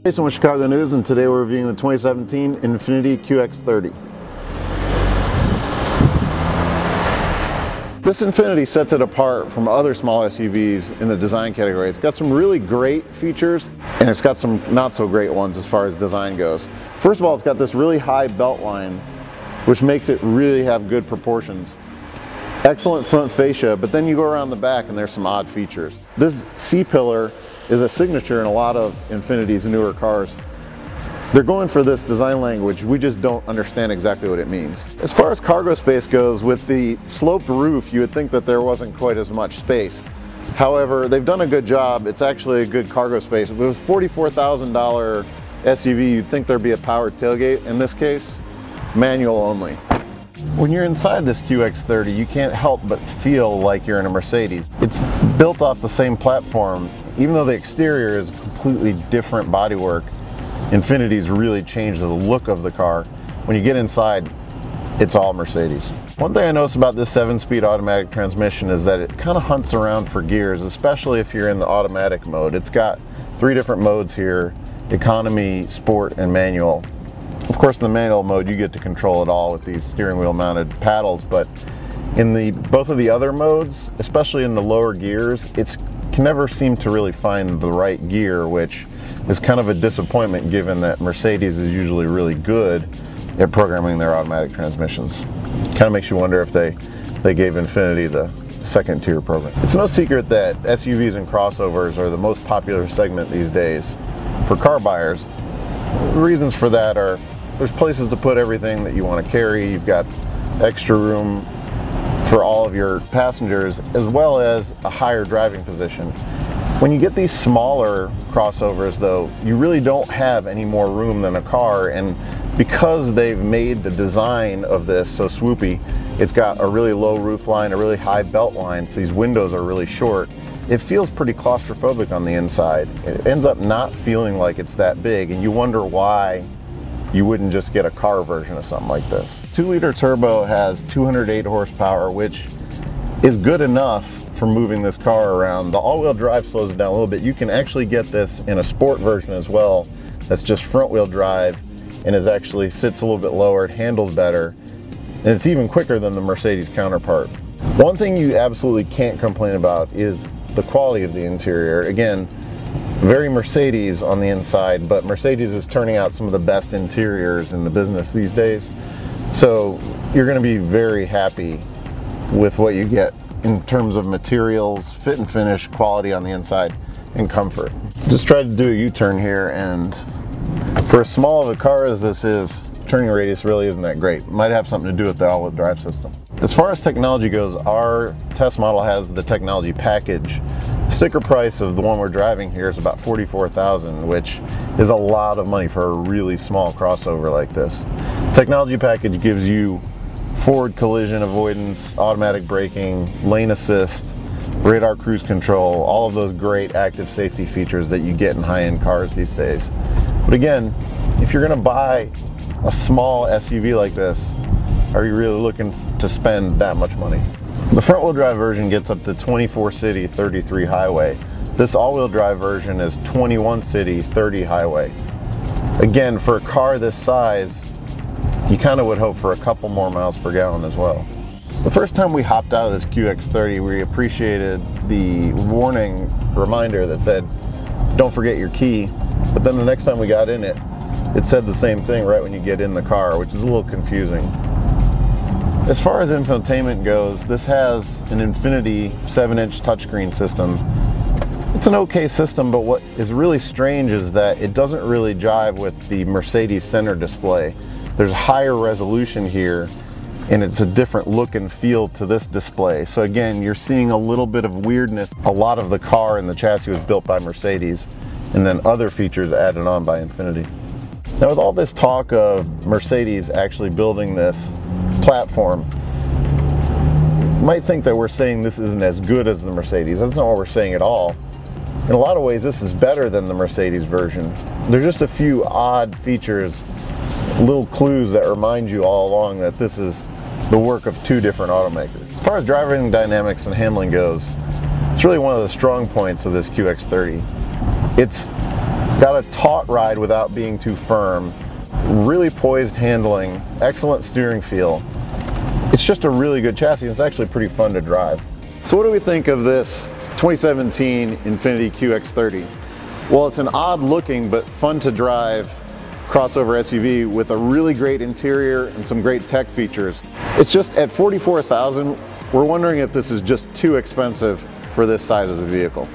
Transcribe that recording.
Jason with Chicago News, and today we're reviewing the 2017 Infiniti QX30. This Infiniti sets it apart from other small SUVs in the design category. It's got some really great features, and it's got some not so great ones as far as design goes. First of all, it's got this really high belt line, which makes it really have good proportions. Excellent front fascia, but then you go around the back and there's some odd features. This C-pillar is a signature in a lot of Infinitis newer cars. They're going for this design language. We just don't understand exactly what it means. As far as cargo space goes, with the sloped roof, you would think that there wasn't quite as much space. However, they've done a good job. It's actually a good cargo space. If it was a $44,000 SUV, you'd think there'd be a powered tailgate. In this case, manual only. When you're inside this QX30, you can't help but feel like you're in a Mercedes. It's built off the same platform. Even though the exterior is completely different bodywork, Infinitis really changed the look of the car. When you get inside, it's all Mercedes. One thing I noticed about this 7-speed automatic transmission is that it kind of hunts around for gears, especially if you're in the automatic mode. It's got 3 different modes here: economy, sport, and manual. Of course, in the manual mode, you get to control it all with these steering wheel mounted paddles, but in both of the other modes, especially in the lower gears, it can never seem to really find the right gear, which is kind of a disappointment given that Mercedes is usually really good at programming their automatic transmissions. Kind of makes you wonder if they gave Infiniti the second tier program. It's no secret that SUVs and crossovers are the most popular segment these days for car buyers. The reasons for that are there's places to put everything that you want to carry. You've got extra room for all of your passengers, as well as a higher driving position. When you get these smaller crossovers though, you really don't have any more room than a car, and because they've made the design of this so swoopy, it's got a really low roof line, a really high belt line, so these windows are really short. It feels pretty claustrophobic on the inside. It ends up not feeling like it's that big, and you wonder why you wouldn't just get a car version of something like this. 2-liter turbo has 208 horsepower, which is good enough for moving this car around. The all-wheel drive slows it down a little bit. You can actually get this in a sport version as well that's just front-wheel drive and actually sits a little bit lower. It handles better, and it's even quicker than the Mercedes counterpart. One thing you absolutely can't complain about is the quality of the interior. Again, very Mercedes on the inside, but Mercedes is turning out some of the best interiors in the business these days. So you're going to be very happy with what you get in terms of materials, fit and finish, quality on the inside, and comfort. Just tried to do a U-turn here, and for as small of a car as this is, turning radius really isn't that great. It might have something to do with the all-wheel drive system. As far as technology goes, our test model has the technology package. The sticker price of the one we're driving here is about $44,000, which is a lot of money for a really small crossover like this. Technology package gives you forward collision avoidance, automatic braking, lane assist, radar cruise control, all of those great active safety features that you get in high-end cars these days. But again, if you're going to buy a small SUV like this, are you really looking to spend that much money? The front-wheel drive version gets up to 24 city, 33 highway. This all-wheel drive version is 21 city, 30 highway. Again, for a car this size, you kind of would hope for a couple more miles per gallon as well. The first time we hopped out of this QX30, we appreciated the warning reminder that said, "Don't forget your key." But then the next time we got in it, it said the same thing right when you get in the car, which is a little confusing. As far as infotainment goes, this has an Infiniti 7-inch touchscreen system. It's an okay system, but what is really strange is that it doesn't really jive with the Mercedes center display. There's higher resolution here, and it's a different look and feel to this display. So again, you're seeing a little bit of weirdness. A lot of the car and the chassis was built by Mercedes, and then other features added on by Infiniti. Now, with all this talk of Mercedes actually building this platform, you might think that we're saying this isn't as good as the Mercedes. That's not what we're saying at all. In a lot of ways, this is better than the Mercedes version. There's just a few odd features, little clues that remind you all along that this is the work of 2 different automakers. As far as driving dynamics and handling goes, it's really one of the strong points of this QX30. It's Got a taut ride without being too firm. Really poised handling, excellent steering feel. It's just a really good chassis, and it's actually pretty fun to drive. So what do we think of this 2017 Infiniti QX30? Well, it's an odd looking but fun to drive crossover SUV with a really great interior and some great tech features. It's just at $44,000, we're wondering if this is just too expensive for this size of the vehicle.